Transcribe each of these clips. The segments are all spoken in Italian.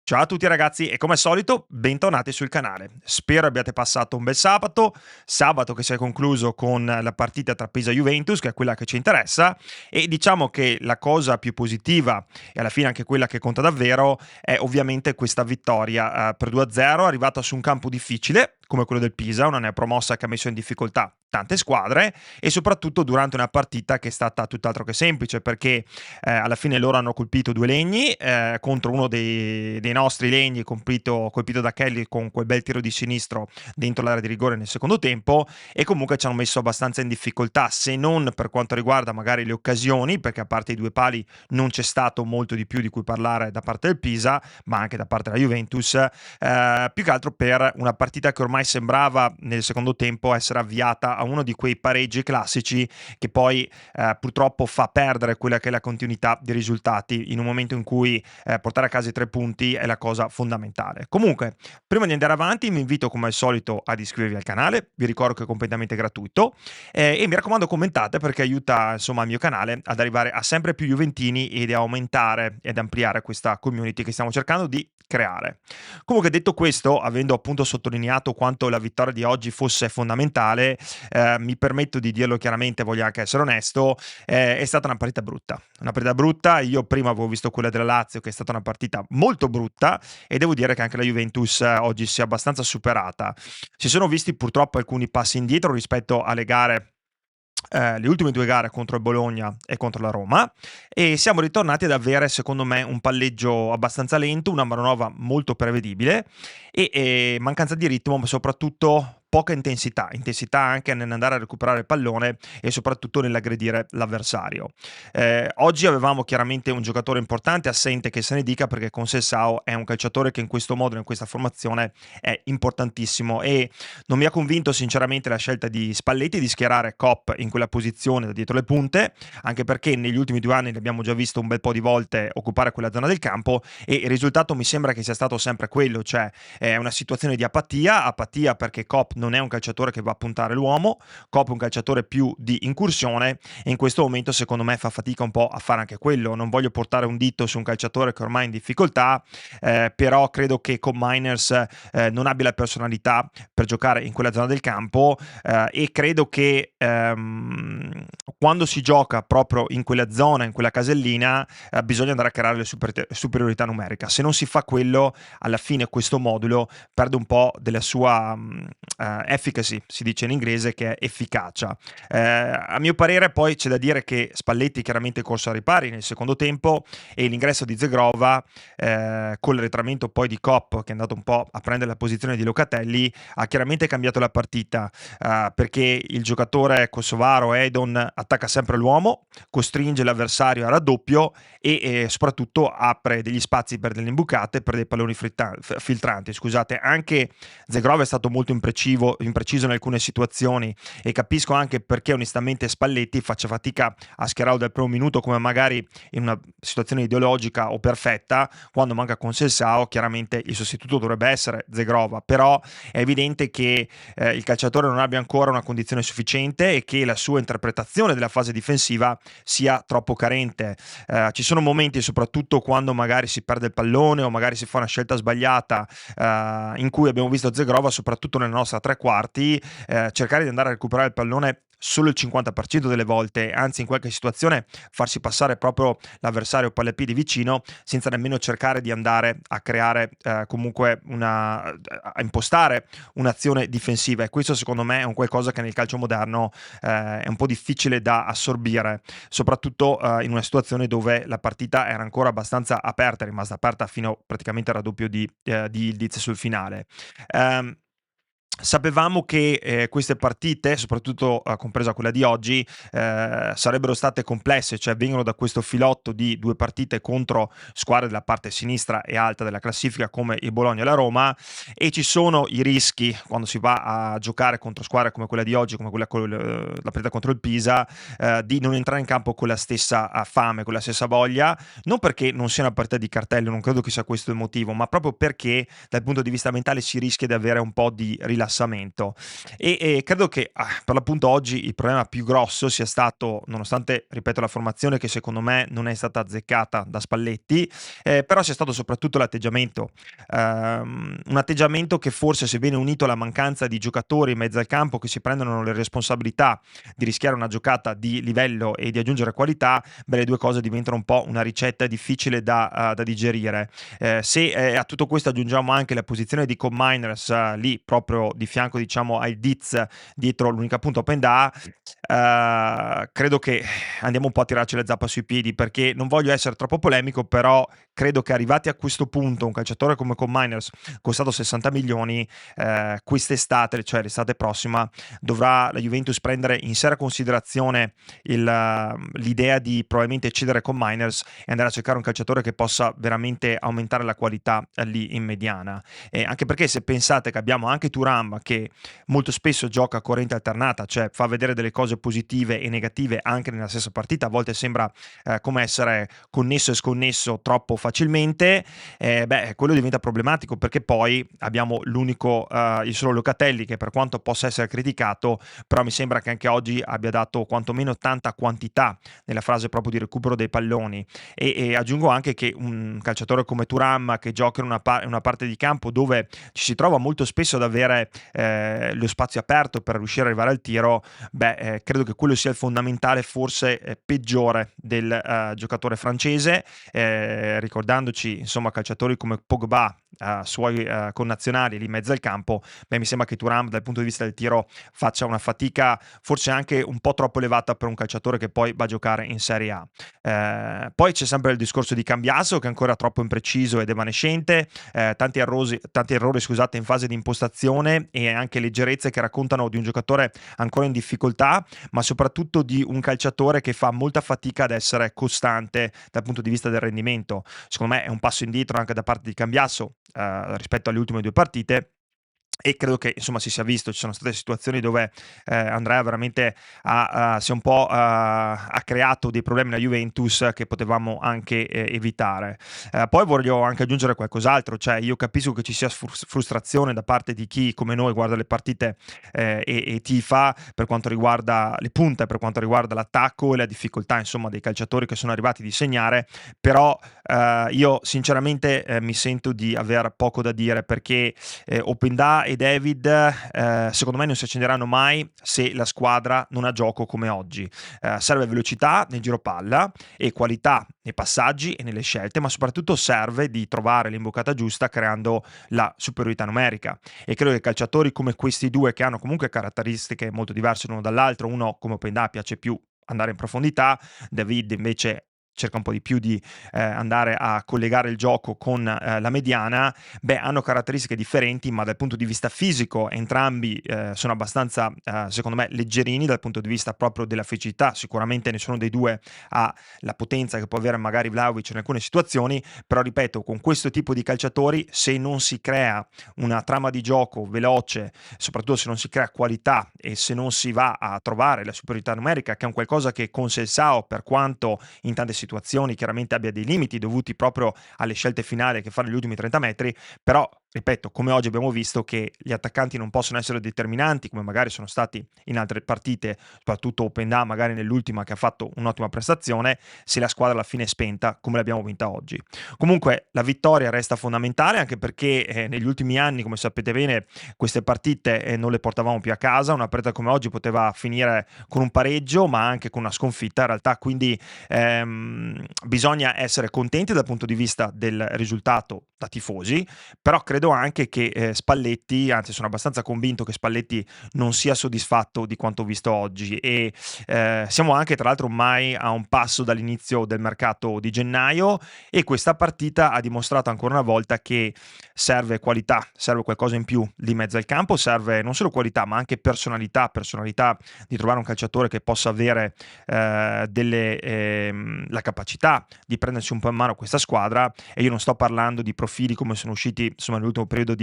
Ciao a tutti ragazzi e come al solito bentornati sul canale. Spero abbiate passato un bel sabato che si è concluso con la partita tra Pisa e Juventus, che è quella che ci interessa, e diciamo che la cosa più positiva e alla fine anche quella che conta davvero è ovviamente questa vittoria per 2-0, arrivata su un campo difficile come quello del Pisa, una neopromossa che ha messo in difficoltà tante squadre e soprattutto durante una partita che è stata tutt'altro che semplice, perché alla fine loro hanno colpito due legni contro uno dei nostri legni colpito da Kelly con quel bel tiro di sinistro dentro l'area di rigore nel secondo tempo, e comunque ci hanno messo abbastanza in difficoltà, se non per quanto riguarda magari le occasioni, perché a parte i due pali non c'è stato molto di più di cui parlare da parte del Pisa, ma anche da parte della Juventus, più che altro per una partita che ormai sembrava nel secondo tempo essere avviata a uno di quei pareggi classici che poi purtroppo fa perdere quella che è la continuità dei risultati in un momento in cui portare a casa i 3 punti è la cosa fondamentale. Comunque, prima di andare avanti vi invito come al solito ad iscrivervi al canale, vi ricordo che è completamente gratuito, e mi raccomando commentate perché aiuta insomma il mio canale ad arrivare a sempre più juventini ed a aumentare ed ampliare questa community che stiamo cercando di creare. Comunque, detto questo, avendo appunto sottolineato quanto la vittoria di oggi fosse fondamentale, mi permetto di dirlo chiaramente, voglio anche essere onesto, è stata una partita brutta. Una partita brutta, io prima avevo visto quella della Lazio che è stata una partita molto brutta e devo dire che anche la Juventus oggi si è abbastanza superata. Si sono visti purtroppo alcuni passi indietro rispetto alle gare, le ultime due gare contro il Bologna e contro la Roma, e siamo ritornati ad avere secondo me un palleggio abbastanza lento, una manovra molto prevedibile e mancanza di ritmo, ma soprattutto poca intensità anche nell'andare a recuperare il pallone e soprattutto nell'aggredire l'avversario. Oggi avevamo chiaramente un giocatore importante assente, che se ne dica, perché Conceição è un calciatore che in questo modo, in questa formazione è importantissimo, e non mi ha convinto sinceramente la scelta di Spalletti di schierare Kopp in quella posizione da dietro le punte, anche perché negli ultimi 2 anni l'abbiamo già visto un bel po' di volte occupare quella zona del campo e il risultato mi sembra che sia stato sempre quello, cioè è una situazione di apatia perché Kopp non è un calciatore che va a puntare l'uomo, Kopp è un calciatore più di incursione e in questo momento secondo me fa fatica un po' a fare anche quello. Non voglio portare un dito su un calciatore che ormai è in difficoltà, però credo che Kopp Miners non abbia la personalità per giocare in quella zona del campo, e credo che quando si gioca proprio in quella zona, in quella casellina, bisogna andare a creare le superiorità numerica. Se non si fa quello, alla fine questo modulo perde un po' della sua efficacy, si dice in inglese, che è efficacia. A mio parere poi c'è da dire che Spalletti chiaramente è corso a ripari nel secondo tempo, e l'ingresso di Zegrova con l'arretramento poi di Kopp, che è andato un po' a prendere la posizione di Locatelli, ha chiaramente cambiato la partita, perché il giocatore kosovaro Edon attacca sempre l'uomo, costringe l'avversario a raddoppio e soprattutto apre degli spazi per delle imbucate, per dei palloni filtranti. Scusate, anche Zegrova è stato molto impreciso in alcune situazioni, e capisco anche perché onestamente Spalletti faccia fatica a schierarlo dal primo minuto come magari in una situazione ideologica o perfetta, quando manca Conceição. Chiaramente il sostituto dovrebbe essere Zegrova, però è evidente che il calciatore non abbia ancora una condizione sufficiente e che la sua interpretazione della fase difensiva sia troppo carente. Ci sono momenti, soprattutto quando magari si perde il pallone o magari si fa una scelta sbagliata, in cui abbiamo visto Zegrova, soprattutto nella nostra tre quarti, cercare di andare a recuperare il pallone solo il 50% delle volte, anzi in qualche situazione farsi passare proprio l'avversario palle piedi vicino, senza nemmeno cercare di andare a creare comunque a impostare un'azione difensiva, e questo secondo me è un qualcosa che nel calcio moderno è un po' difficile da assorbire, soprattutto in una situazione dove la partita era ancora abbastanza aperta, è rimasta aperta fino praticamente al raddoppio di Ildiz sul finale. Sapevamo che queste partite, soprattutto compresa quella di oggi, sarebbero state complesse, cioè vengono da questo filotto di 2 partite contro squadre della parte sinistra e alta della classifica come il Bologna e la Roma, e ci sono i rischi quando si va a giocare contro squadre come quella di oggi, come quella con la partita contro il Pisa, di non entrare in campo con la stessa fame, con la stessa voglia, non perché non sia una partita di cartello, non credo che sia questo il motivo, ma proprio perché dal punto di vista mentale si rischia di avere un po' di rilassamento rilassamento. E credo che per l'appunto oggi il problema più grosso sia stato, nonostante, ripeto, la formazione che secondo me non è stata azzeccata da Spalletti, però sia stato soprattutto l'atteggiamento. Un atteggiamento che forse, se viene unito alla mancanza di giocatori in mezzo al campo che si prendono le responsabilità di rischiare una giocata di livello e di aggiungere qualità, beh, le due cose diventano un po' una ricetta difficile da digerire. Se a tutto questo aggiungiamo anche la posizione di Cobb Miners lì proprio di fianco, diciamo, al Diz, dietro l'unica punta open da, credo che andiamo un po' a tirarci le zappa sui piedi, perché non voglio essere troppo polemico, però credo che arrivati a questo punto un calciatore come Cobb Miners, costato 60 milioni, quest'estate, cioè l'estate prossima, dovrà la Juventus prendere in seria considerazione l'idea di probabilmente cedere con Miners e andare a cercare un calciatore che possa veramente aumentare la qualità lì in mediana. Anche perché, se pensate che abbiamo anche Thuram che molto spesso gioca a corrente alternata, cioè fa vedere delle cose positive e negative anche nella stessa partita, a volte sembra come essere connesso e sconnesso troppo facilmente, beh, quello diventa problematico, perché poi abbiamo il solo Locatelli, che per quanto possa essere criticato, però mi sembra che anche oggi abbia dato quantomeno tanta quantità nella fase proprio di recupero dei palloni. E aggiungo anche che un calciatore come Thuram, che gioca in una parte di campo dove ci si trova molto spesso ad avere lo spazio aperto per riuscire ad arrivare al tiro, beh, credo che quello sia il fondamentale, forse peggiore del giocatore francese, ricordandoci insomma calciatori come Pogba, suoi connazionali lì in mezzo al campo. Beh, mi sembra che Thuram dal punto di vista del tiro faccia una fatica forse anche un po' troppo elevata per un calciatore che poi va a giocare in Serie A. Poi c'è sempre il discorso di Cambiaso, che è ancora troppo impreciso ed evanescente, tanti errori, scusate, in fase di impostazione, e anche leggerezze che raccontano di un giocatore ancora in difficoltà, ma soprattutto di un calciatore che fa molta fatica ad essere costante dal punto di vista del rendimento. Secondo me è un passo indietro anche da parte di Cambiaso rispetto alle ultime due partite, e credo che insomma si sia visto, ci sono state situazioni dove Andrea veramente si è un po' ha creato dei problemi alla Juventus che potevamo anche evitare. Poi voglio anche aggiungere qualcos'altro, cioè io capisco che ci sia frustrazione da parte di chi come noi guarda le partite e tifa per quanto riguarda le punte, per quanto riguarda l'attacco e la difficoltà insomma dei calciatori che sono arrivati di segnare, però io sinceramente mi sento di aver poco da dire, perché Openda e David secondo me non si accenderanno mai se la squadra non ha gioco come oggi. Serve velocità nel giro palla e qualità nei passaggi e nelle scelte, ma soprattutto serve di trovare l'imboccata giusta creando la superiorità numerica, e credo che calciatori come questi due, che hanno comunque caratteristiche molto diverse l'uno dall'altro, uno come Openda piace più andare in profondità, David invece cerca un po' di più di andare a collegare il gioco con la mediana, beh, hanno caratteristiche differenti, ma dal punto di vista fisico entrambi sono abbastanza, secondo me, leggerini dal punto di vista proprio della fisicità. Sicuramente nessuno dei due ha la potenza che può avere magari Vlahovic in alcune situazioni, però ripeto, con questo tipo di calciatori, se non si crea una trama di gioco veloce, soprattutto se non si crea qualità e se non si va a trovare la superiorità numerica, che è un qualcosa che con Selsao, per quanto in tante situazioni chiaramente abbia dei limiti dovuti proprio alle scelte finali che fa negli ultimi 30 metri, però ripeto, come oggi abbiamo visto che gli attaccanti non possono essere determinanti come magari sono stati in altre partite, soprattutto Openda magari nell'ultima che ha fatto un'ottima prestazione, se la squadra alla fine è spenta come l'abbiamo vinta oggi. Comunque la vittoria resta fondamentale, anche perché negli ultimi anni, come sapete bene, queste partite non le portavamo più a casa. Una partita come oggi poteva finire con un pareggio, ma anche con una sconfitta in realtà, quindi bisogna essere contenti dal punto di vista del risultato da tifosi, però credo anche che Spalletti, anzi sono abbastanza convinto che Spalletti non sia soddisfatto di quanto visto oggi, e siamo anche tra l'altro ormai a un passo dall'inizio del mercato di gennaio, e questa partita ha dimostrato ancora una volta che serve qualità, serve qualcosa in più di mezzo al campo, serve non solo qualità ma anche personalità di trovare un calciatore che possa avere la capacità di prendersi un po' in mano questa squadra. E io non sto parlando di profili come sono usciti insomma nell'ultimo periodo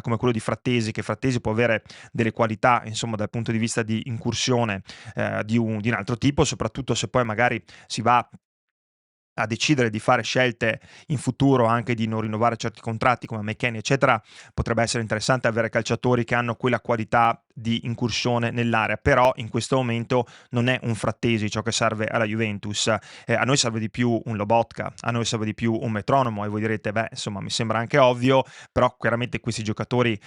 come quello di Frattesi, che Frattesi può avere delle qualità insomma dal punto di vista di incursione di un altro tipo, soprattutto se poi magari si va a decidere di fare scelte in futuro anche di non rinnovare certi contratti come McKennie eccetera, potrebbe essere interessante avere calciatori che hanno quella qualità di incursione nell'area, però in questo momento non è un Frattesi ciò che serve alla Juventus. A noi serve di più un Lobotka, a noi serve di più un metronomo e voi direte, beh, insomma, mi sembra anche ovvio, però chiaramente questi giocatori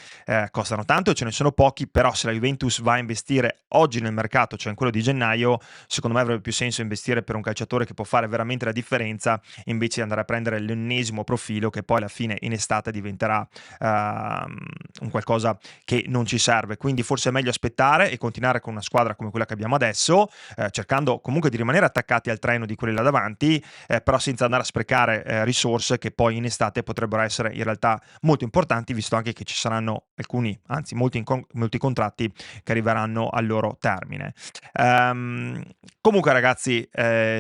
costano tanto e ce ne sono pochi, però se la Juventus va a investire oggi nel mercato, cioè in quello di gennaio, secondo me avrebbe più senso investire per un calciatore che può fare veramente la differenza invece di andare a prendere l'ennesimo profilo che poi alla fine in estate diventerà un qualcosa che non ci serve. Quindi forse è meglio aspettare e continuare con una squadra come quella che abbiamo adesso, cercando comunque di rimanere attaccati al treno di quelli là davanti, però senza andare a sprecare risorse che poi in estate potrebbero essere in realtà molto importanti, visto anche che ci saranno alcuni, anzi molti contratti che arriveranno al loro termine. Comunque ragazzi,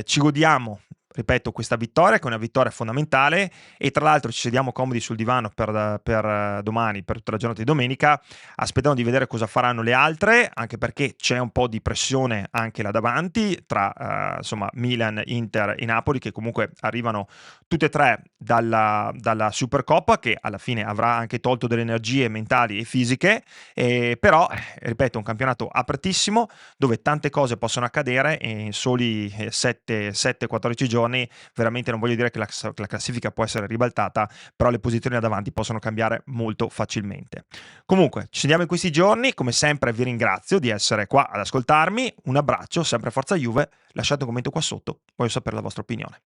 ci godiamo, ripeto, questa vittoria che è una vittoria fondamentale e tra l'altro ci sediamo comodi sul divano per domani, per tutta la giornata di domenica, aspettando di vedere cosa faranno le altre, anche perché c'è un po' di pressione anche là davanti tra insomma Milan, Inter e Napoli, che comunque arrivano tutte e tre dalla Supercoppa, che alla fine avrà anche tolto delle energie mentali e fisiche, però ripeto, un campionato apertissimo dove tante cose possono accadere e in soli 7-14 giorni veramente non voglio dire che la classifica può essere ribaltata, però le posizioni da davanti possono cambiare molto facilmente. Comunque, ci vediamo in questi giorni, come sempre vi ringrazio di essere qua ad ascoltarmi, un abbraccio, sempre Forza Juve, lasciate un commento qua sotto, voglio sapere la vostra opinione.